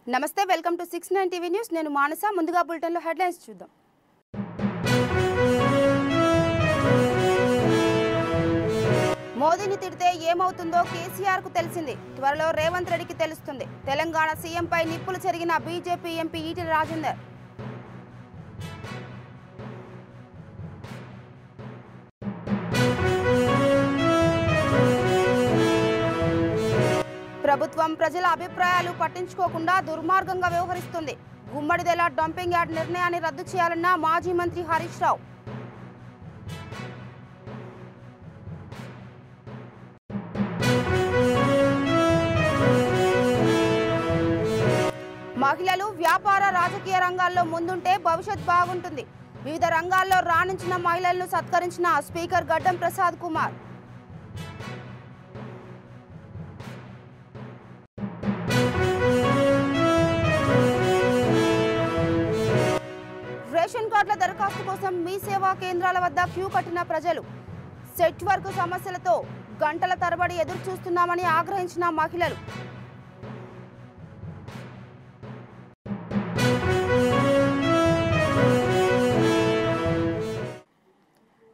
నమస్తే welcome to 69 TV news నేను మానస ముందుగా బులెటిన్ లో హెడ్లైన్స్ చూద్దాం మోదీని తిడితే ఏమవుతుందో కేసీఆర్ కు తెలిసింది త్వరలో రేవంత్ రెడ్డికి తెలుస్తుంది తెలంగాణ సీఎం పై నిప్పులు చెరిగిన బీజేపీ ఎంపీ ఈటెల రాజేందర్ ప్రభుత్వం ప్రజల అభిప్రాయాలు పట్టించుకోకుండా దుర్మార్గంగా వ్యవహరిస్తుంది గుమ్మడిదెల డంపింగ్ యార్డ్ నిర్ణయాన్ని రద్దు చేయాలన్న మాజీ మంత్రి హరీష్ రావు మహిళలు వ్యాపార రాజకీయ రంగాల్లో ముందుంటే భవిష్యత్ బాగుంటుంది వివిధ రంగాల్లో రాణించిన మహిళలను సత్కరించిన స్పీకర్ గడ్డం ప్రసాద్ కుమార్ రేషన్ కార్డుల దరఖాస్తు కోసం మీ సేవా కేంద్రాల వద్ద క్యూ కట్టిన ప్రజలు సెట్ వర్క్ సమస్యలతో గంటల తరబడి ఎదురు చూస్తున్నామని ఆగ్రహించిన మహిళలు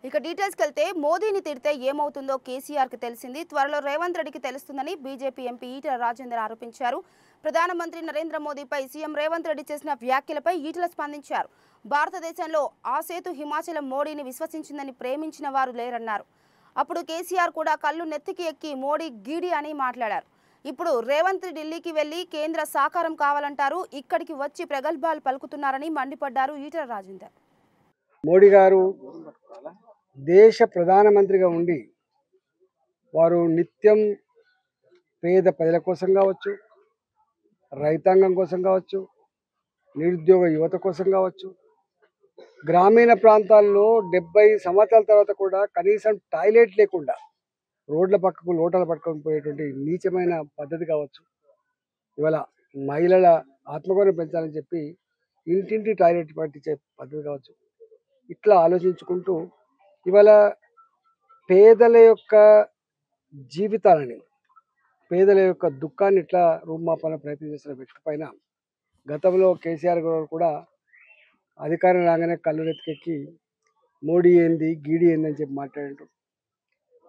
ఇక డీటెయిల్స్కి వెళ్తే మోదీని తిడితే ఏమవుతుందో కేసీఆర్కి తెలిసింది త్వరలో రేవంత్ రెడ్డికి తెలుస్తుందని బీజేపీ ఎంపీ ఈటెల రాజేందర్ ఆరోపించారు ప్రధానమంత్రి నరేంద్ర మోదీపై సీఎం రేవంత్ రెడ్డి చేసిన వ్యాఖ్యలపై ఈటెల స్పందించారు భారతదేశంలో ఆ సేతు హిమాచలం మోడీని విశ్వసించిందని ప్రేమించిన వారు లేరన్నారు అప్పుడు కేసీఆర్ కూడా కళ్ళు నెత్తికి ఎక్కి మోడీ గీడి అని మాట్లాడారు ఇప్పుడు రేవంత్ ఢిల్లీకి వెళ్లి కేంద్ర సహకారం కావాలంటారు ఇక్కడికి వచ్చి ప్రగల్భాలు పలుకుతున్నారని మండిపడ్డారు ఈటెల రాజేందర్ మోడీ గారు దేశ ప్రధానమంత్రిగా ఉండి వారు నిత్యం పేద ప్రజల కోసం కావచ్చు రైతాంగం కోసం కావచ్చు నిరుద్యోగ యువత కోసం కావచ్చు గ్రామీణ ప్రాంతాల్లో 70 సంవత్సరాల తర్వాత కూడా కనీసం టాయిలెట్ లేకుండా రోడ్ల పక్కకు లోటలు పట్టుకొని పోయేటువంటి నీచమైన పద్ధతి కావచ్చు ఇవాళ మహిళల ఆత్మగౌరవం పెంచాలని చెప్పి ఇంటింటి టాయిలెట్ పట్టించే పద్ధతి కావచ్చు ఇట్లా ఆలోచించుకుంటూ ఇవాళ పేదల యొక్క జీవితాలని పేదల యొక్క దుఃఖాన్ని ఇట్లా రూపుమాపాలని ప్రయత్నం చేసిన వ్యక్తి పైన గతంలో కేసీఆర్ గారు కూడా అధికారం రాగానే కళ్ళు నెత్తికెక్కి మోడీ ఏంది గీడి ఏంది అని చెప్పి మాట్లాడిండు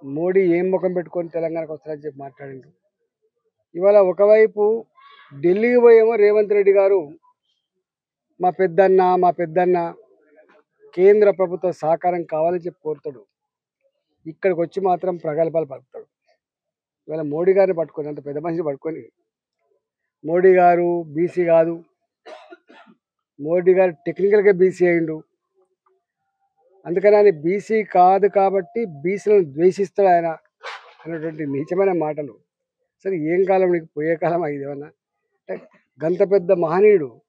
మోడీ ఏం ముఖం పెట్టుకొని తెలంగాణకు వస్తారని చెప్పి మాట్లాడిండు ఇవాళ ఒకవైపు ఢిల్లీకి పోయేమో రేవంత్ రెడ్డి గారు మా పెద్దన్న కేంద్ర ప్రభుత్వ సహకారం కావాలని చెప్పి కోరుతాడు ఇక్కడికి వచ్చి మాత్రం ప్రగల్భాలు పలుకుతాడు ఇవాళ మోడీ గారిని పట్టుకొని అంత పెద్ద మనిషిని పట్టుకొని మోడీ గారు బీసీ కాదు మోడీ గారు టెక్నికల్గా బీసీ అయిండు అందుకని ఆయన బీసీ కాదు కాబట్టి బీసీలను ద్వేషిస్తాడు ఆయన అనేటువంటి నీచమైన మాటలు సరే ఏం కాలం నీకు పోయే కాలం అయింది ఏమన్నా అంటే గంత పెద్ద మహనీయుడు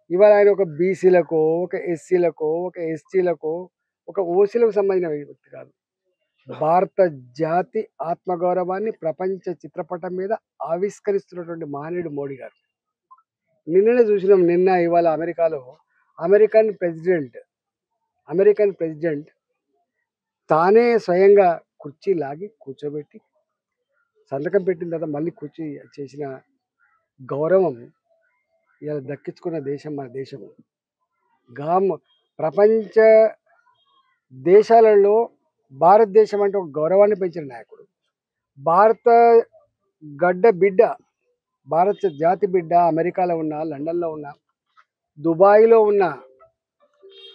ఇవాళ ఆయన ఒక బీసీలకో ఒక ఎస్సీలకో ఒక ఎస్టీలకో ఒక ఓసీలకు సంబంధించిన వ్యక్తి కాదు భారత జాతి ఆత్మగౌరవాన్ని ప్రపంచ చిత్రపటం మీద ఆవిష్కరిస్తున్నటువంటి మహనీయుడు మోడీ గారు నిన్ననే చూసినాం ఇవాళ అమెరికాలో అమెరికన్ ప్రెసిడెంట్ తానే స్వయంగా కుర్చీ లాగి కూర్చోబెట్టి సంతకం పెట్టిన తర్వాత మళ్ళీ కుర్చీ చేసిన గౌరవం ఇలా దక్కించుకున్న దేశం మన దేశము ప్రపంచ దేశాలలో భారతదేశం అంటే ఒక గౌరవాన్ని పెంచిన నాయకుడు భారత బిడ్డ భారత జాతి బిడ్డ అమెరికాలో ఉన్న లండన్లో ఉన్న దుబాయ్లో ఉన్న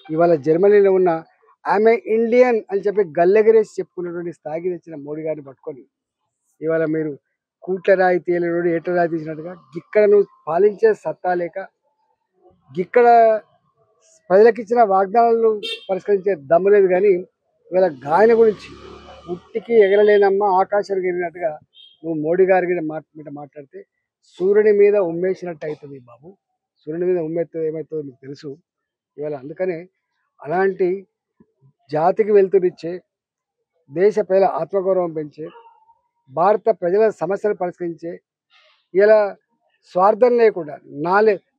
ఇవాళ జర్మనీలో ఉన్న ఆమె ఇండియన్ అని చెప్పి గల్లెగరేసి చెప్పుకున్నటువంటి స్థాయికి తెచ్చిన మోడీ గారిని పట్టుకొని ఇవాళ మీరు కూట్ల రాయి తేలినోడు ఏట రాయి తీసినట్టుగా గిక్కడ నువ్వు పాలించే సత్తా లేక గిక్కడ ప్రజలకిచ్చిన వాగ్దానాలను పరిష్కరించే దమ్ము లేదు కానీ ఇవాళ గాయన గురించి ఉట్టికి ఎగరలేనమ్మా ఆకాశానికి ఎగిరినట్టుగా నువ్వు మోడీ గారి మీద మాట్లాడితే సూర్యుని మీద ఉమ్మేసినట్టు అవుతుంది బాబు సూర్యుని మీద ఉమ్మేస్తే ఏమవుతుందో మీకు తెలుసు ఇవాళ అందుకనే అలాంటి జాతికి వెళ్తునిచ్చే దేశ ప్రజల ఆత్మగౌరవం పెంచే భారత ప్రజల సమస్యలు పరిష్కరించే ఇలా స్వార్థం లేకుండా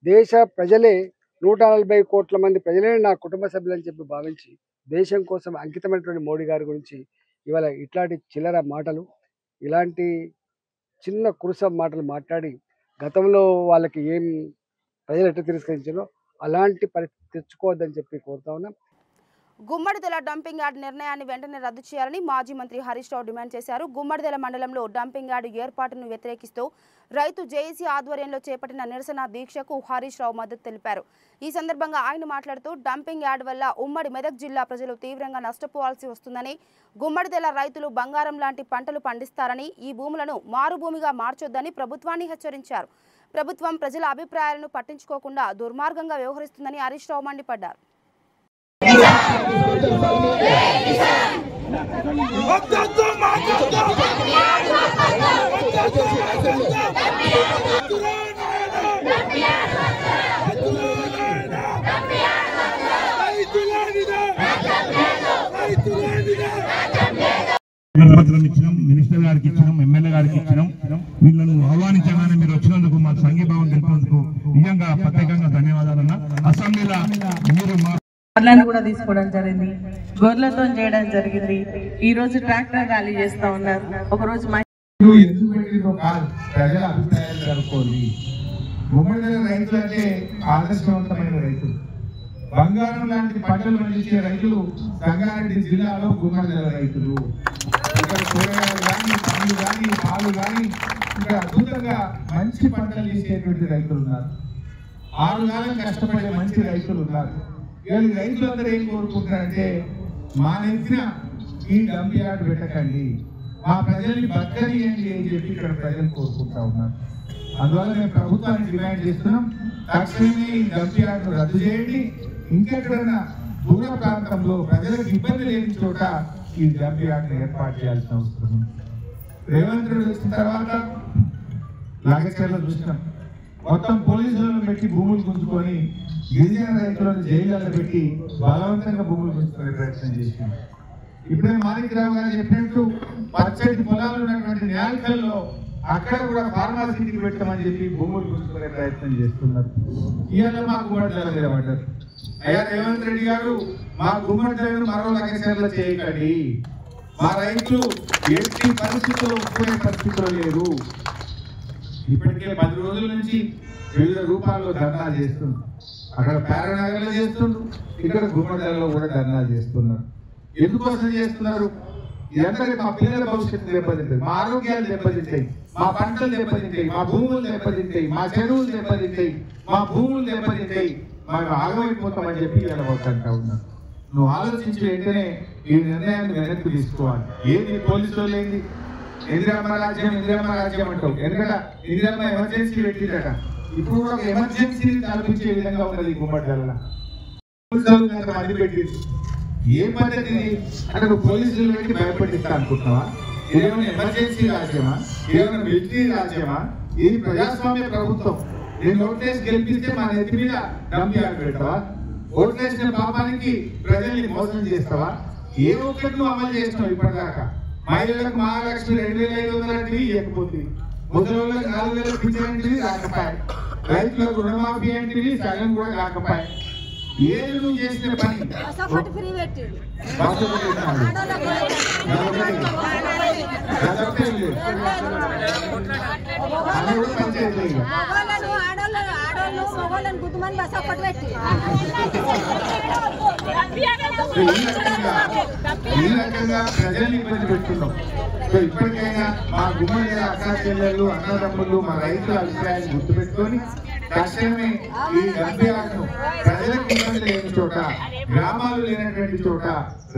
దేశ ప్రజలే 140 కోట్ల మంది ప్రజలే నా కుటుంబ సభ్యులని చెప్పి భావించి దేశం కోసం అంకితమైనటువంటి మోడీ గారి గురించి ఇవాళ ఇట్లాంటి చిల్లర మాటలు ఇలాంటి చిన్న కురుస మాటలు మాట్లాడి గతంలో వాళ్ళకి ఏం ప్రజలు ఎట్లా తిరస్కరించారో అలాంటి పరిస్థితి తెచ్చుకోవద్దని చెప్పి కోరుతా ఉన్నాం. గుమ్మడిదెల డంపింగ్ యార్డ్ నిర్ణయాన్ని వెంటనే రద్దు చేయాలని మాజీ మంత్రి హరీష్ రావు డిమాండ్ చేశారు. గుమ్మడిదెల మండలంలో డంపింగ్ యార్డ్ ఏర్పాటును వ్యతిరేకిస్తూ రైతు జేఏసీ ఆధ్వర్యంలో చేపట్టిన నిరసన దీక్షకు హరీష్ రావు మద్దతు తెలిపారు. ఈ సందర్భంగా ఆయన మాట్లాడుతూ డంపింగ్ యార్డ్ వల్ల ఉమ్మడి మెదక్ జిల్లా ప్రజలు తీవ్రంగా నష్టపోవాల్సి వస్తుందని, గుమ్మడిదెల రైతులు బంగారం లాంటి పంటలు పండిస్తారని, ఈ భూములను మారుభూమిగా మార్చొద్దని ప్రభుత్వాన్ని హెచ్చరించారు. ప్రభుత్వం ప్రజల అభిప్రాయాలను పట్టించుకోకుండా దుర్మార్గంగా వ్యవహరిస్తుందని హరీష్ రావు మండిపడ్డారు. పత్రం ఇచ్చినాం, మినిస్టర్ గారికి ఇచ్చినాం, ఎమ్మెల్యే గారికి ఇచ్చినాం. వీళ్ళను ఆహ్వానించగానే మీరు వచ్చినందుకు మా సంఘీభావం తెలిపినందుకు నిజంగా ప్రత్యేకంగా ధన్యవాదాలన్నా. అసెంబ్లీలో మీరు గొర్రెలను కూడా తీసుకోవడం జరిగింది, గొర్రెలతో చేయడం జరిగింది. ఈ రోజు ట్రాక్టర్ ఖాళీ చేస్తా ఉన్నారు. ఒకరోజు ప్రజల అభిప్రాయాలు కనుక్కోండి. గుమ్మడిదెల రైతులు అంటే ఆదర్శవంతమైన రైతులు, బంగారం లాంటి పంటలు పండించే రైతులు సంగారెడ్డి జిల్లాలో గుమ్మడిదెల రైతులు. ఇక్కడ కూరగాయలు కానీ, పండ్లు కానీ, పాలు కానీ ఇక్కడ అద్భుతంగా మంచి పంటలు చేసేటువంటి రైతులు ఉన్నారు. 6 కాలం కష్టపడే మంచి రైతులు ఉన్నారు. ఇవాళ రైతులందరూ ఏం కోరుకుంటారంటే, మా నెత్తిన ఈ డంప్ యార్డ్ పెట్టకండి, మా ప్రజల్ని బతకనియండి అని చెప్పి ఇక్కడ ప్రజలు కోరుకుంటా ఉన్నారు. అందువల్ల మేము ప్రభుత్వాన్ని డిమాండ్ చేస్తున్నాం, తక్షణమే ఈ డంప్ యార్డ్ రద్దు చేయండి. ఇంకెక్కడైనా దూర ప్రాంతంలో ప్రజలకు ఇబ్బంది లేని చోట ఈ డంప్ యార్డ్ ఏర్పాటు చేయాల్సిన అవసరం ఉంది. రేవంత్ రెడ్డి వచ్చిన తర్వాత లాగచర్ల చూసినాం, మొత్తం పోలీసులను పెట్టి భూములు గుంజుకొని గిరిజన రైతులను జైళ్ళలో పెట్టి బలవంతంగా భూములు గుంజుకునే ప్రయత్నం చేసింది. ఇప్పుడే మాణిక్రావు గారు చెప్పినట్టు పచ్చటి పొలాలు ఉన్నటువంటి న్యాల్కల్లో అక్కడ కూడా ఫార్మాసిటీకి పెట్టమని చెప్పి భూములు గుంజుకునే ప్రయత్నం చేస్తున్నారు. ఇవాళ మా గుమ్మడిదెల మీద పడ్డారు. అయ్యా రేవంత్ రెడ్డి గారు, మా గుమ్మడిదెలను మరో లగచర్ల చేయకండి, మా రైతులు ఎట్టి పరిస్థితుల్లో ఒప్పుకునే పరిస్థితిలో లేరు. ఇప్పటికే 10 రోజుల నుంచి వివిధ రూపాల్లో ధర్నాలు చేస్తున్నారు. అక్కడ పారానగర్లో చేస్తుండ్రు, ఇక్కడ గుమ్మడిదెలలో కూడా ధర్నాలు చేస్తున్నారు. ఎందుకోసం చేస్తున్నారు? ఎందుకంటే మా పిల్లల భవిష్యత్తు దెబ్బతింటాయి, మా ఆరోగ్యాలు దెబ్బతింటాయి, మా పంటలు దెబ్బతింటాయి, మా భూములు దెబ్బతింటాయి, మా చెరువులు దెబ్బతింటాయి, మా భూములు దెబ్బతింటాయి, మేము ఆగమైపోతామని చెప్పి ఇలా వద్దంటా ఉన్నారు. నువ్వు ఆలోచించి వెంటనే ఈ నిర్ణయాన్ని వెనక్కి తీసుకోవాలి. ఏది పోలీసులు లేని ఇందిరమ్మ రాజ్యం అంటావు. ఎందుకంటే ఇందిరమ్మ ఎమర్జెన్సీ పెట్టిందట, ఇప్పుడు కూడా ఒక ఎమర్జెన్సీని కల్పించే విధంగా ఉన్నది గుమ్మడిదెల. మంది పెట్టింది ఏ పద్ధతి అంటే నువ్వు పోలీసులు పెట్టి భయపడిస్తా అనుకుంటున్నావా? ఇదేమైనా ఎమర్జెన్సీ రాజ్యమా? ఏమైనా మిలిటరీ రాజ్యమా? ఇది ప్రజాస్వామ్య ప్రభుత్వం. నేను ఓట్లేసి గెలిపిస్తే మా నెత్తి మీద డంప్ యార్డ్ పెడతావా? ఓట్లేసిన పాపానికి ప్రజల్ని మోసం చేస్తావా? ఏ ఒక్కటి నువ్వు అమలు చేసినావు ఇప్పటిదాకా? మహిళలకు మహాలక్ష్మి 2500 అంటివి ఇవ్వకపోతుంది, ముసలిళ్ళకి 4000 పింఛన్ అంటివి రాకపోయాయి, రైతులకు రుణమాఫీ అంటివి సగం కూడా రాకపోయాయి. ఏది నువ్వు చేసిన పని ఈ రకంగా ప్రజల్ని ఇబ్బంది పెట్టుకున్నాం. సో ఇప్పటికైనా మా గుమ్మడిదెల అక్కా చెల్లెళ్ళు, అన్నదమ్ములు, మా రైతుల అభిప్రాయాన్ని గుర్తుపెట్టుకొని తక్షణమే ఈ డంప్ యార్డ్ను ప్రజలకు ఇబ్బంది లేని చోట, గ్రామాలు లేనటువంటి చోట,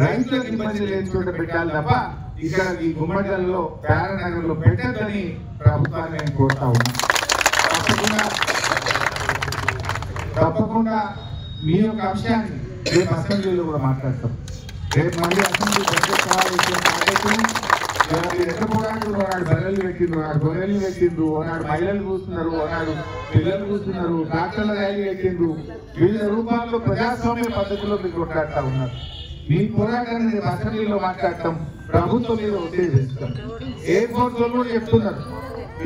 రైతులకు ఇబ్బంది లేని చోట పెట్టాలి తప్ప ఇక్కడ ఈ గుమ్మడిదెలలో పారానగర్లో పెట్టద్దని ప్రభుత్వాన్ని నేను కోరుతా ఉన్నాను. తప్పకుండా మీ యొక్క అంశాన్ని రేపు అసెంబ్లీలో కూడా మాట్లాడతాం. రేపు మళ్ళీ అసెంబ్లీ బడ్జెట్ సమావేశం ఎంత పోరాడు, ఒకనాడు బర్రెలు పెట్టిండ్రు, ఒకనాడు గొర్రెలు పెట్టిండ్రు, ఒకనాడు మహిళలు కూస్తున్నారు, ఒకనాడు పిల్లలు కూస్తున్నారు, ట్రాక్టర్ల ర్యాలీ పెట్టిండ్రు. వివిధ రూపాల్లో ప్రజాస్వామ్య పద్ధతిలో మీరు కొట్లాడుతూ ఉన్నారు. మీ పోరాటాన్ని రేపు అసెంబ్లీలో మాట్లాడతాం, ప్రభుత్వం మీద ఒత్తిడి చేస్తాం. ఎయిర్ ఫోర్స్ లో కూడా చెప్తున్నారు,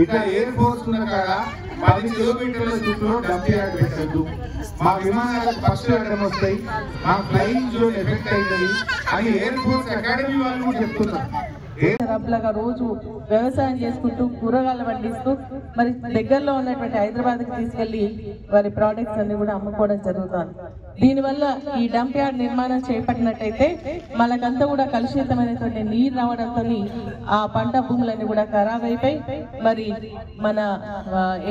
ఇట్లా ఎయిర్ ఫోర్స్ ఉన్న కాడ 10 కిలోమీటర్ల చుట్టూ డంప్ యార్డ్ పెట్టద్దు, మా విమానాలకు పక్షులు అడ్డం వస్తాయి, మా ఫ్లైయింగ్ జోన్ ఎఫెక్ట్ అవుతుంది అని ఎయిర్ ఫోర్స్ అకాడమీ వాళ్ళు కూడా చెప్తున్నారు. రబ్బులుగా రోజు వ్యవసాయం చేసుకుంటూ కూరగాయలు పండిస్తూ మరి దగ్గరలో ఉన్నటువంటి హైదరాబాద్కి తీసుకెళ్లి వారి ప్రోడక్ట్స్ అన్ని కూడా అమ్ముకోవడం జరుగుతుంది. దీనివల్ల ఈ డంప్ యార్డ్ నిర్మాణం చేపట్టినట్టయితే మనకంతా కూడా కలుషితమైనటువంటి నీరు రావడంతో ఆ పంట భూములన్నీ కూడా ఖరాబ్ అయిపోయి మరి మన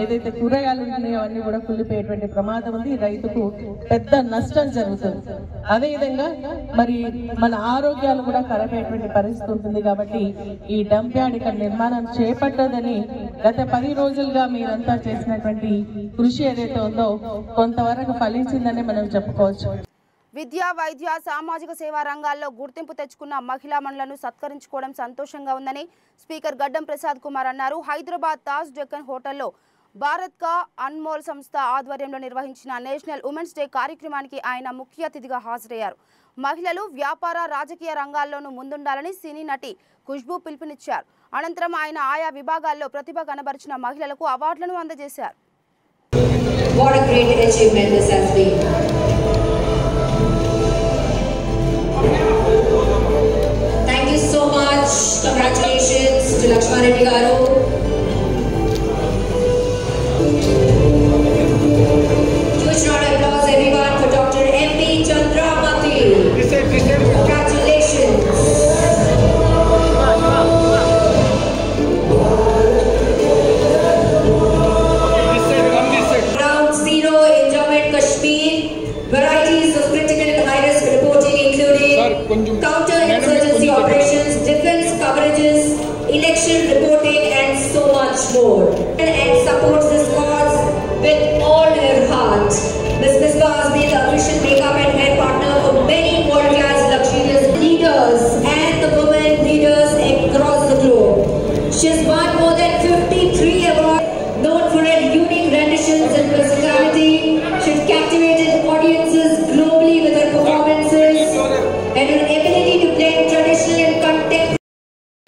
ఏదైతే కూరగాయలు ఉన్నాయో అన్ని కూడా కుళ్ళిపోయేటువంటి ప్రమాదం ఉంది. రైతుకు పెద్ద నష్టం జరుగుతుంది. అదేవిధంగా మరి మన ఆరోగ్యాలు కూడా ఖరాబయ్యేటువంటి పరిస్థితి ఉంటుంది. కాబట్టి ఈ డంప్ యార్డ్ ఇక్కడ నిర్మాణం చేపట్టదని గత 10 రోజులుగా మీరంతా చేసినటువంటి కృషి ఏదైతే ఉందో కొంతవరకు ఫలించిందని మనం చెప్పుకోవచ్చు. విద్య, వైద్య, సామాజిక సేవా రంగాల్లో గుర్తింపు తెచ్చుకున్న మహిళా మణులను సత్కరించుకోవడం సంతోషంగా ఉందని స్పీకర్ గడ్డం ప్రసాద్ కుమార్ అన్నారు. హైదరాబాద్ తాజ్ డెక్కన్ హోటల్లో భారత్ కా అన్మోల్ సంస్థ ఆధ్వర్యంలో నిర్వహించిన నేషనల్ ఉమెన్స్ డే కార్యక్రమానికి ఆయన ముఖ్య అతిథిగా హాజరయ్యారు. మహిళలు వ్యాపార, రాజకీయ రంగాల్లోనూ ముందుండాలని సినీ నటి ఖుష్బూ పిలుపునిచ్చారు. అనంతరం ఆయన ఆయా విభాగాల్లో ప్రతిభ కనబరిచిన మహిళలకు అవార్డులను అందజేశారు. What a great achievement this has been. Thank you so much. Congratulations to Lakshma Reddy garu. Huge round of applause everyone for Dr. M.P. Chandramati. Congratulations. Ground Zero Enjoyment Kashmir. Varieties of critical and high-risk reporting including counter-insurgency operations, defense coverages, election reporting and so much more. And supports this cause with all her heart. Ms. Misbah has been the official makeup and hair partner for many world-class luxurious leaders and the women leaders across the globe. She has won more than 53 awards. Known for her unique renditions and personality, she has captivated audiences globally with her performances and her ability to blend traditional and contemporary.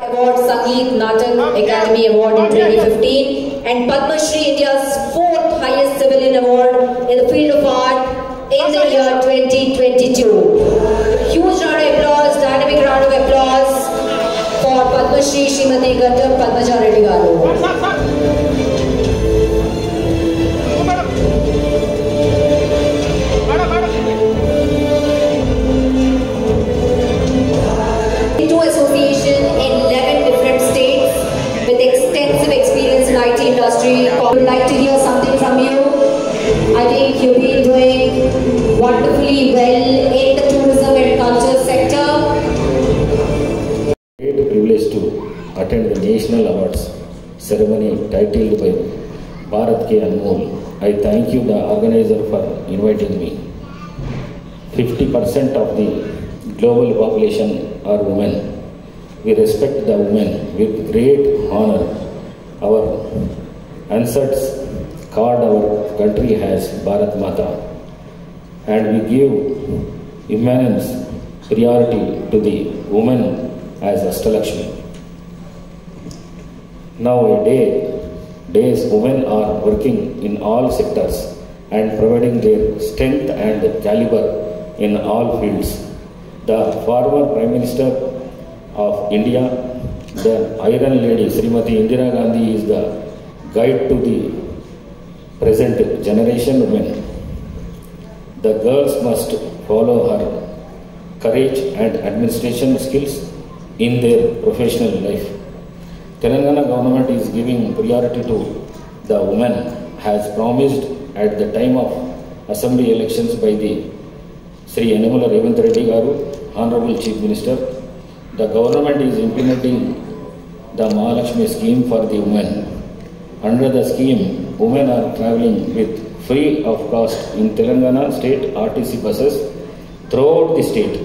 Award Sangeet Natak Academy Award in 2015 and Padma Shri, India's 4th highest civilian award in the field of art in the year 2022. Huge round of applause, dynamic round of applause for Padma Shri Srimati Gattam Padmaja Reddy garu. Association in 11 different states with extensive experience in IT industry. I would like to hear something from you. I think you've been doing wonderfully well in the tourism and culture sector. Great privilege to attend the National Awards ceremony titled by Bharat Ke Anmol. I thank you, the organizer, for inviting me. 50% of the global population are women. We respect the women with great honor. Our ancestors called our country as Bharat Mata, and we give immense priority to the woman as Ashtalakshmi. Nowadays, women are working in all sectors and providing their strength and caliber in all fields. The former Prime Minister of India, the Iron Lady Srimati Indira Gandhi, is the guide to the present generation women. The girls must follow her courage and administration skills in their professional life. Telangana government is giving priority to the women as promised at the time of assembly elections by the Sri Yanamala Revanth Reddy garu, Honorable Chief Minister. The government is implementing the Mahalakshmi scheme for the women. Under the scheme, women are travelling with free of cost in Telangana state RTC buses throughout the state.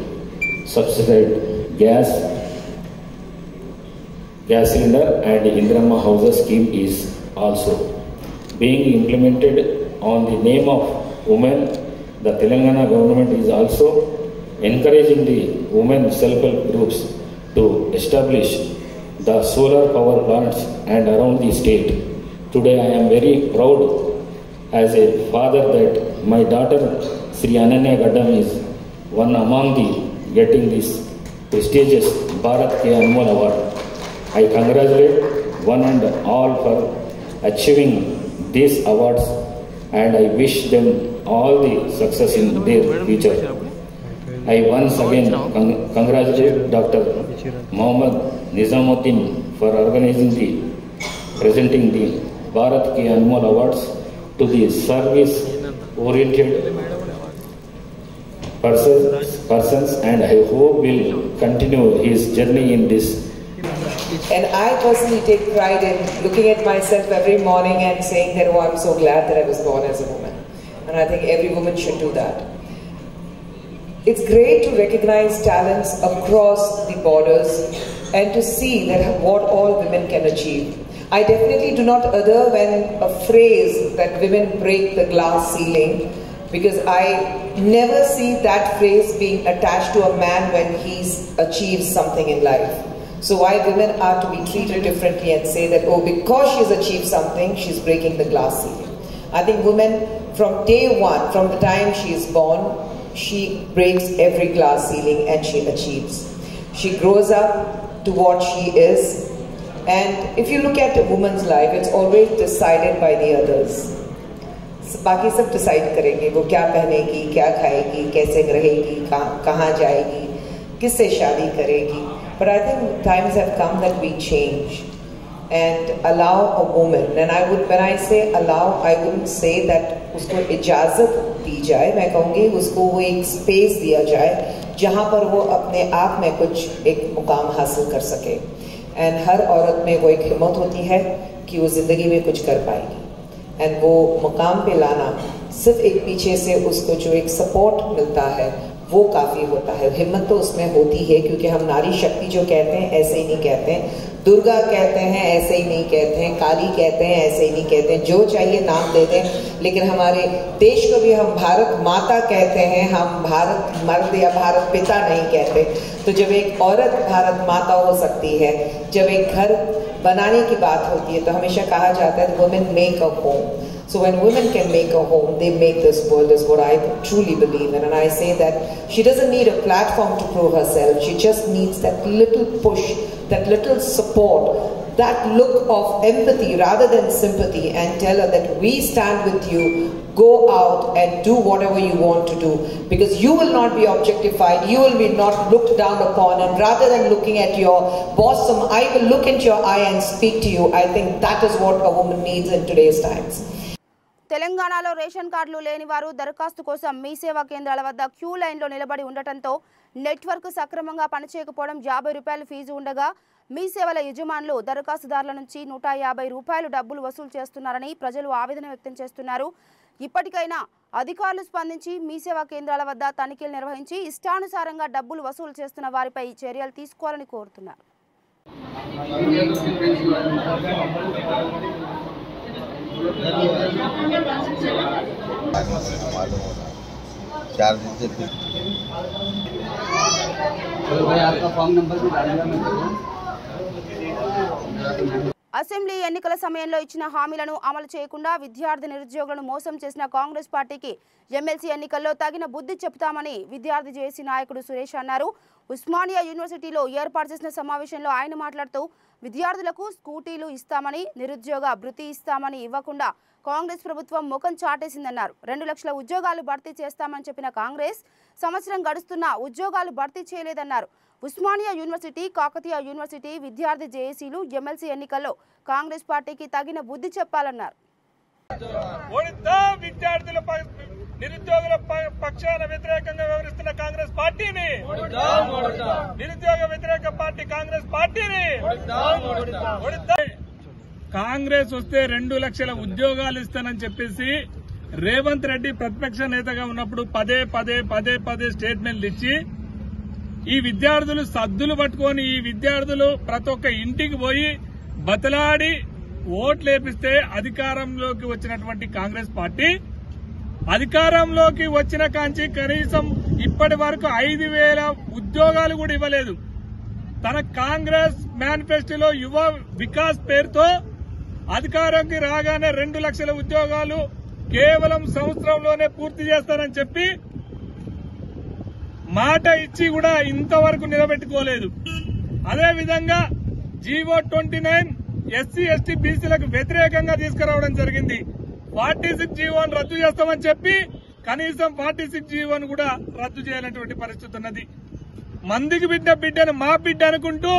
Subsidized gas cylinder and Indiramma houses scheme is also being implemented on the name of women. The Telangana government is also encouraging the women self-help groups to establish the solar power plants and around the state. Today I am very proud as a father that my daughter Sri Ananya Gaddam is one among the getting this prestigious Bharat Ke Anmol Award. I congratulate one and all for achieving these awards, and I wish them all the success in their future. I once again congratulate Dr. Mohammad Nizamuddin for presenting the Bharat Ki Anmol Awards to the service-oriented persons, and I hope will continue his journey in this. And I personally take pride in looking at myself every morning and saying that, oh, I'm so glad that I was born as a woman. And I think every woman should do that. It's great to recognize talents across the borders and to see that what all women can achieve. I definitely do not utter when a phrase that women break the glass ceiling, because I never see that phrase being attached to a man when he's achieved something in life. So why women are to be treated differently and say that, oh, because she's achieved something, she's breaking the glass ceiling. I think women, from day one, from the time she is born, she breaks every glass ceiling and she achieves. She grows up to what she is. And if you look at a woman's life, it's always decided by the others. बाकी सब decide करेंगे, वो क्या पहनेगी, क्या खाएगी, कैसे रहेगी, कहाँ जाएगी, किससे शादी करेगी. But I think times have come that we change and allow a woman. And when I say allow, I wouldn't say that उसको इजाज़त दी जाए. मैं कहूँगी उसको वो एक स्पेस दिया जाए जहाँ पर वो अपने आप में कुछ एक मुकाम हासिल कर सके. And हर औरत में वो एक हिम्मत होती है कि वो ज़िंदगी में कुछ कर पाएगी. एंड वो मुकाम पे लाना सिर्फ एक पीछे से उसको जो एक सपोर्ट मिलता है वो काफ़ी होता है. हिम्मत तो उसमें होती है, क्योंकि हम नारी शक्ति जो कहते हैं ऐसे ही नहीं कहते हैं, दुर्गा कहते हैं ऐसे ही नहीं कहते हैं, काली कहते हैं ऐसे ही नहीं कहते हैं, जो चाहिए नाम देते हैं. लेकिन हमारे देश को भी हम भारत माता कहते हैं, हम भारत मर्द या भारत पिता नहीं कहते. तो जब एक औरत भारत माता हो सकती है, जब एक घर बनाने की बात होती है, तो हमेशा कहा जाता है women make a home. So when women can make a home, they make this world, is what I truly believe in. And I say that she doesn't need a platform to prove herself. She just needs that little push, that little support, that look of empathy rather than sympathy, and tell her that we stand with you. Go out and do whatever you want to do, because you will not be objectified, you will be not looked down upon, and rather than looking at your bosom, I will look into your eye and speak to you. I think that is what a woman needs in today's times. తెలంగాణలో ration కార్డులు లేని వారు దరఖాస్తు కోసం మీ సేవా కేంద్రాల వద్ద queue లైన్లో నిలబడి ఉండటంతో నెట్వర్క్ సక్రమంగా పనిచేయకపోవడం, 50 రూపాయలు ఫీజు ఉండగా మీ సేవల యజమానులు దరఖాస్తుదారుల నుంచి 150 రూపాయలు డబ్బులు వసూలు చేస్తున్నారని ప్రజలు ఆవేదన వ్యక్తం చేస్తున్నారు. ఇప్పటికైనా అధికారులు స్పందించి మీ సేవా కేంద్రాల వద్ద తనిఖీలు నిర్వహించి ఇష్టానుసారంగా డబ్బులు వసూలు చేస్తున్న వారిపై చర్యలు తీసుకోవాలని కోరుతున్నారు. అసెంబ్లీ ఎన్నికల సమయంలో ఇచ్చిన హామీలను అమలు చేయకుండా విద్యార్థి నిరుద్యోగులను మోసం చేసిన కాంగ్రెస్ పార్టీకి ఎమ్మెల్సీ ఎన్నికల్లో తగిన బుద్ధి చెప్తామని విద్యార్థి జేఏసీ నాయకుడు సురేష్ అన్నారు. ఉస్మానియా యూనివర్సిటీలో ఏర్పాటు చేసిన సమావేశంలో ఆయన మాట్లాడుతూ విద్యార్థులకు స్కూటీలు ఇస్తామని, నిరుద్యోగ భృతి ఇస్తామని ఇవ్వకుండా కాంగ్రెస్ ప్రభుత్వం ముఖం చాటేసిందన్నారు. 2 లక్షల ఉద్యోగాలు భర్తీ చేస్తామని చెప్పిన కాంగ్రెస్ సంవత్సరం గడుస్తున్నా ఉద్యోగాలు భర్తీ చేయలేదన్నారు. ఉస్మానియా యూనివర్సిటీ, కాకతీయ యూనివర్సిటీ విద్యార్థి జేఏసీలు ఎమ్మెల్సీ ఎన్నికల్లో కాంగ్రెస్ పార్టీకి తగిన బుద్ధి చెప్పాలన్నారు. నిరుద్యోగుల పక్షాన వ్యతిరేకంగా వ్యవహరిస్తున్న కాంగ్రెస్ పార్టీని, నిరుద్యోగ వ్యతిరేక పార్టీ కాంగ్రెస్ పార్టీని కాంగ్రెస్ వస్తే 2 లక్షల ఉద్యోగాలు ఇస్తానని చెప్పేసి రేవంత్ రెడ్డి ప్రతిపక్ష నేతగా ఉన్నప్పుడు పదే స్టేట్మెంట్లు ఇచ్చి ఈ విద్యార్థులు సద్దులు పట్టుకొని ఈ విద్యార్థులు ప్రతి ఒక్క ఇంటికి పోయి బతలాడి ఓట్లు వేపిస్తే అధికారంలోకి వచ్చినటువంటి కాంగ్రెస్ పార్టీ అధికారంలోకి వచ్చిన కాంచి కనీసం ఇప్పటి వరకు 5,000 ఉద్యోగాలు కూడా ఇవ్వలేదు. తన కాంగ్రెస్ మేనిఫెస్టోలో యువ వికాస్ పేరుతో అధికారంకి రాగానే 2 లక్షల ఉద్యోగాలు కేవలం సంవత్సరంలోనే పూర్తి చేస్తానని చెప్పి మాట ఇచ్చి కూడా ఇంతవరకు నిలబెట్టుకోలేదు. అదేవిధంగా జీవో 29 ఎస్సీ ఎస్టీ బీసీలకు వ్యతిరేకంగా తీసుకురావడం జరిగింది. 46 జీవోను రద్దు చేస్తామని చెప్పి కనీసం 46 జీవోను కూడా రద్దు చేయాలనేటువంటి పరిస్థితి ఉన్నది. మందికి బిడ్డను మా బిడ్డ అనుకుంటూ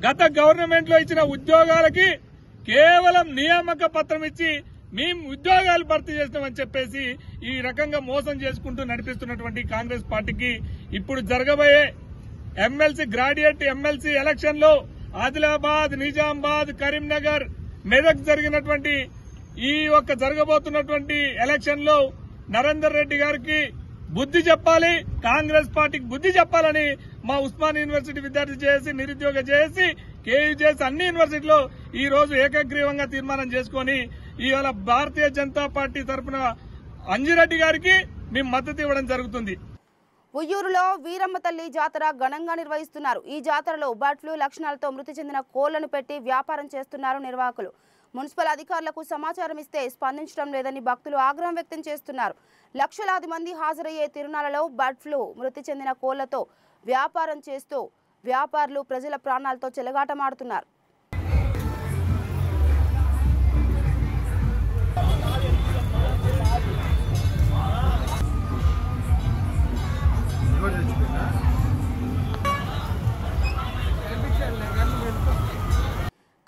గత గవర్నమెంట్ లో ఇచ్చిన ఉద్యోగాలకి కేవలం నియామక పత్రం ఇచ్చి మేము ఉద్యోగాలు భర్తీ చేస్తామని చెప్పేసి ఈ రకంగా మోసం చేసుకుంటూ నడిపిస్తున్నటువంటి కాంగ్రెస్ పార్టీకి ఇప్పుడు జరగబోయే ఎమ్మెల్సీ గ్రాడ్యుయేట్ ఎమ్మెల్సీ ఎలక్షన్ లో ఆదిలాబాద్, నిజామాబాద్, కరీంనగర్, మెదక్ జరిగినటువంటి ఈ జరగబోతున్నటువంటి ఎలక్షన్ లో నరేందర్ రెడ్డి గారికి బుద్ధి చెప్పాలి, కాంగ్రెస్ పార్టీకి బుద్ధి చెప్పాలని మా ఉస్మాన్ యూనివర్సిటీ విద్యార్థి చేసి నిరుద్యోగ చేసి కేయూ చేసి అన్ని యూనివర్సిటీలో ఈ రోజు ఏకగ్రీవంగా తీర్మానం చేసుకుని ఇవాళ భారతీయ జనతా పార్టీ తరఫున అంజిరెడ్డి గారికి మేము మద్దతు ఇవ్వడం జరుగుతుంది. ఉయ్యూరులో వీరమ్మ తల్లి జాతర ఘనంగా నిర్వహిస్తున్నారు. ఈ జాతరలో బర్డ్ ఫ్లూ లక్షణాలతో మృతి చెందిన కోళ్లను పెట్టి వ్యాపారం చేస్తున్నారు నిర్వాహకులు. మున్సిపల్ అధికారులకు సమాచారం ఇస్తే స్పందించడం లేదని భక్తులు ఆగ్రహం వ్యక్తం చేస్తున్నారు. లక్షలాది మంది హాజరయ్యే తిరునాళ్లలో బర్డ్ ఫ్లూ మృతి చెందిన కోళ్లతో వ్యాపారం చేస్తూ వ్యాపారులు ప్రజల ప్రాణాలతో చెలగాటమాడుతున్నారు.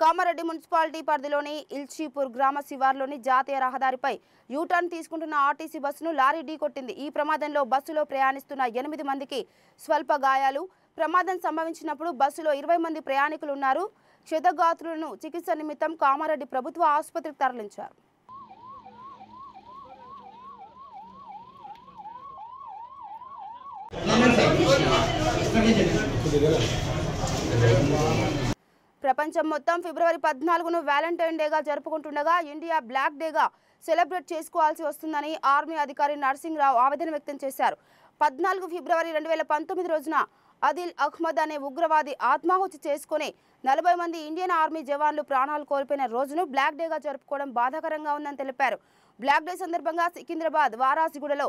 కామారెడ్డి మున్సిపాలిటీ పరిధిలోని ఇల్చీపూర్ గ్రామ శివార్లోని జాతీయ రహదారిపై యూటర్న్ తీసుకుంటున్న ఆర్టీసీ బస్సును లారీ ఢీకొట్టింది. ఈ ప్రమాదంలో బస్సులో ప్రయాణిస్తున్న 8 మందికి స్వల్ప గాయాలు. ప్రమాదం సంభవించినప్పుడు బస్సులో 20 మంది ప్రయాణికులు ఉన్నారు. క్షతగాత్రులను చికిత్స నిమిత్తం కామారెడ్డి ప్రభుత్వ ఆసుపత్రికి తరలించారు. ప్రపంచం మొత్తం ఫిబ్రవరి 14ను వ్యాలంటైన్ డేగా జరుపుకుంటుండగా ఇండియా బ్లాక్ డేగా సెలబ్రేట్ చేసుకోవాల్సి వస్తుందని ఆర్మీ అధికారి నర్సింగ్రావు ఆవేదన వ్యక్తం చేశారు. 14 ఫిబ్రవరి 2019 రోజున అదిల్ అహ్మద్ అనే ఉగ్రవాది ఆత్మాహుతి చేసుకుని 40 మంది ఇండియన్ ఆర్మీ జవాన్లు ప్రాణాలు కోల్పోయిన రోజును బ్లాక్ డేగా జరుపుకోవడం బాధాకరంగా ఉందని తెలిపారు. బ్లాక్ డే సందర్భంగా సికింద్రాబాద్ వారాసిగూడలో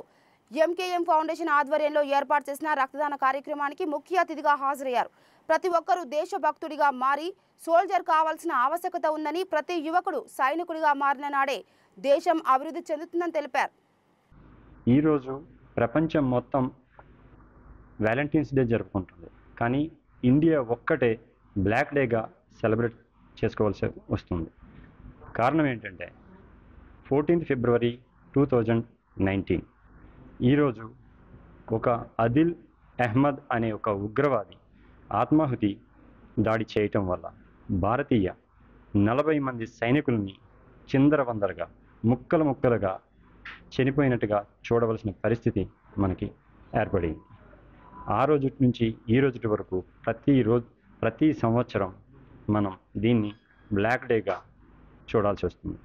ఎంకేఎం ఫౌండేషన్ ఆధ్వర్యంలో ఏర్పాటు చేసిన రక్తదాన కార్యక్రమానికి ముఖ్య అతిథిగా హాజరయ్యారు. ప్రతి ఒక్కరూ దేశభక్తుడిగా మారి సోల్జర్ కావాల్సిన ఆవశ్యకత ఉందని, ప్రతి యువకుడు సైనికుడిగా మారిన నాడే దేశం అభివృద్ధి చెందుతుందని తెలిపారు. ఈరోజు ప్రపంచం మొత్తం వ్యాలంటైన్స్ డే జరుపుకుంటుంది. కానీ ఇండియా ఒక్కటే బ్లాక్ డేగా సెలబ్రేట్ చేసుకోవాల్సి వస్తుంది. కారణం ఏంటంటే 14 ఫిబ్రవరి 2019 ఈరోజు ఒక అదిల్ అహ్మద్ అనే ఒక ఉగ్రవాది ఆత్మాహుతి దాడి చేయటం వల్ల భారతీయ 40 మంది సైనికుల్ని చిందరవందరగా ముక్కలుగా చనిపోయినట్టుగా చూడవలసిన పరిస్థితి మనకి ఏర్పడింది. ఆ రోజు నుంచి ఈ రోజు వరకు ప్రతి సంవత్సరం మనం దీన్ని బ్లాక్ డేగా చూడాల్సి వస్తుంది.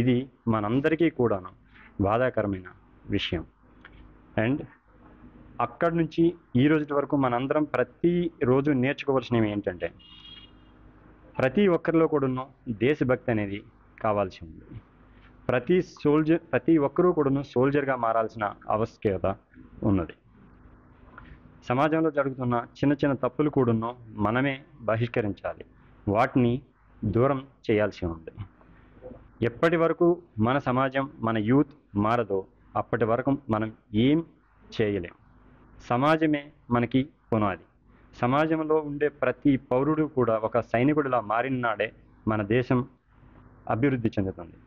ఇది మనందరికీ కూడాను బాధాకరమైన విషయం. అండ్ అక్కడి నుంచి ఈ రోజు వరకు మనందరం ప్రతిరోజు నేర్చుకోవాల్సినవి ఏంటంటే ప్రతి ఒక్కరిలో కూడాను దేశభక్తి అనేది కావాల్సి ఉంది. ప్రతి ఒక్కరూ కూడాను సోల్జర్గా మారాల్సిన ఆవశ్యకత ఉన్నది. సమాజంలో జరుగుతున్న చిన్న తప్పులు కూడాను మనమే బహిష్కరించాలి, వాటిని దూరం చేయాల్సి ఉంది. ఎప్పటి వరకు మన సమాజం మన యూత్ మారదో అప్పటి వరకు మనం ఏం చేయలేం. సమాజమే మనకి పునాది. సమాజంలో ఉండే ప్రతి పౌరుడు కూడా ఒక సైనికుడిలా మారిన నాడే మన దేశం అభివృద్ధి చెందుతుంది.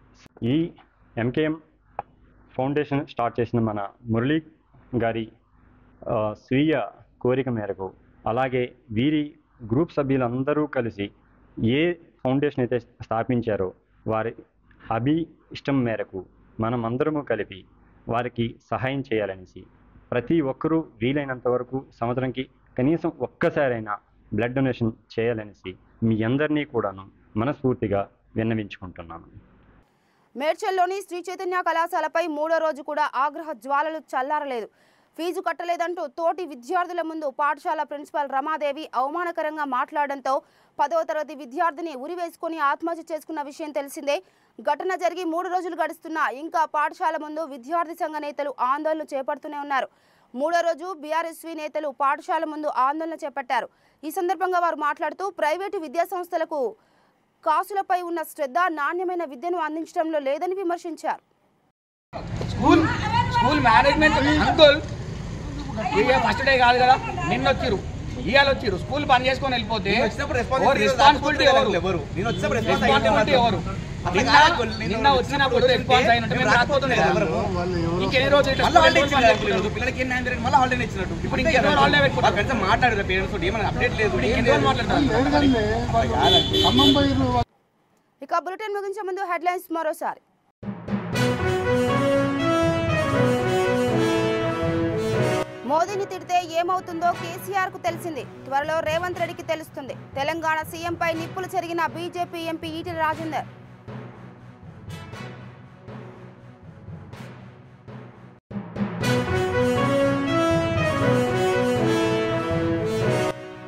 ఈ ఎంకేఎం ఫౌండేషన్ స్టార్ట్ చేసిన మన మురళీ గారి స్వీయ కోరిక మేరకు, అలాగే వీరి గ్రూప్ సభ్యులందరూ కలిసి ఏ ఫౌండేషన్ అయితే స్థాపించారో వారి ఇష్టం మేరకు మనం అందరము కలిపి వారికి సహాయం చేయాలనేసి, ప్రతి ఒక్కరూ వీలైనంత వరకు సంవత్సరంకి కనీసం ఒక్కసారైనా బ్లడ్ డొనేషన్ చేయాలనేసి మీ అందరినీ కూడాను మనస్ఫూర్తిగా విన్నవించుకుంటున్నాను. మేడ్చల్లోని శ్రీ చైతన్య కళాశాలపై 3వ రోజు కూడా ఆగ్రహ జ్వాలలు చల్లారలేదు. ఫీజు కట్టలేదంటూ తోటి విద్యార్థుల ముందు పాఠశాల ప్రిన్సిపాల్ రమాదేవి అవమానకరంగా మాట్లాడడంతో 10వ తరగతి విద్యార్థిని ఉరివేసుకుని ఆత్మహత్య చేసుకున్న విషయం తెలిసిందే. ఘటన జరిగి 3 రోజులు గడుస్తున్నా ఇంకా పాఠశాల ముందు విద్యార్థి సంఘ నేతలు ఆందోళనలు చేపడుతూనే ఉన్నారు. మూడో రోజు బీఆర్ఎస్వీ నేతలు పాఠశాల ముందు ఆందోళన చేపట్టారు. ఈ సందర్భంగా వారు మాట్లాడుతూ ప్రైవేటు విద్యాసంస్థలకు కాసులపై ఉన్న శ్రద్ధ నాణ్యమైన విద్యను అందించడంలో లేదని విమర్శించారు. School management uncle first day కాదు కదా, నిన్న వచ్చిరు ఇవాళ వచ్చిరు స్కూల్ పని చేసుకొని వెళ్ళిపోతే రెస్పాన్సిబిలిటీ ఎవరు? నిన్న వచ్చినప్పుడు రెస్పాన్స్ అయినట్టు మేము రాకపోతుండే ఇంకెన్ని రోజులు పిల్లలకి ఇచ్చినట్టు ఇప్పుడు ఇంకెవరు హాలిడే పెట్టుకుంటారు మాట్లాడారు పేరెంట్స్ ఏమైనా అప్డేట్ లేదు మాట్లాడతారు. ఇక బులెటిన్ ముగించే ముందు హెడ్లైన్స్ మరోసారి. మోదీని తిడితే ఏమవుతుందో కేసీఆర్ కు తెలిసింది. త్వరలో రేవంత్ రెడ్డికి తెలుస్తుంది. తెలంగాణ సీఎంపై నిప్పులు చెరిగిన బీజేపీ ఎంపీ ఈటెల రాజేందర్.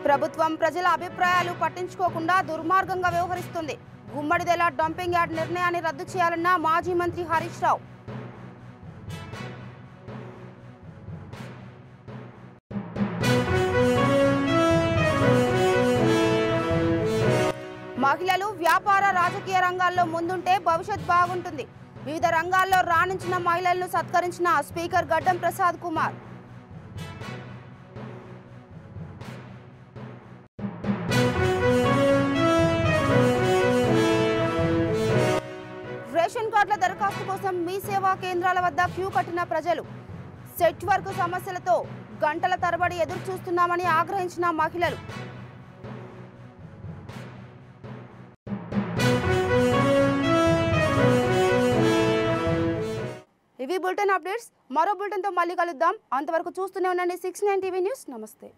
ప్రభుత్వం ప్రజల అభిప్రాయాలు పట్టించుకోకుండా దుర్మార్గంగా వ్యవహరిస్తుంది. గుమ్మడిదెల డంపింగ్ యార్డ్ నిర్ణయాన్ని రద్దు చేయాలన్న మాజీ మంత్రి హరీష్ రావు. మహిళలు వ్యాపార రాజకీయ రంగాల్లో ముందుంటే భవిష్యత్ బాగుంటుంది. వివిధ రంగాల్లో రాణించిన మహిళలను సత్కరించిన స్పీకర్ గడ్డం ప్రసాద్ కుమార్. రేషన్ కార్డుల దరఖాస్తు కోసం మీ సేవా కేంద్రాల వద్ద క్యూ కట్టిన ప్రజలు. సెట్ వర్క్ సమస్యలతో గంటల తరబడి ఎదురు చూస్తున్నామని ఆగ్రహించిన మహిళలు. ఇవి బులెటిన్ అప్డేట్స్. మరో బులెటిన్తో మళ్ళీ కలుద్దాం. అంతవరకు చూస్తూనే ఉండండి 69 టీవీ న్యూస్. నమస్తే.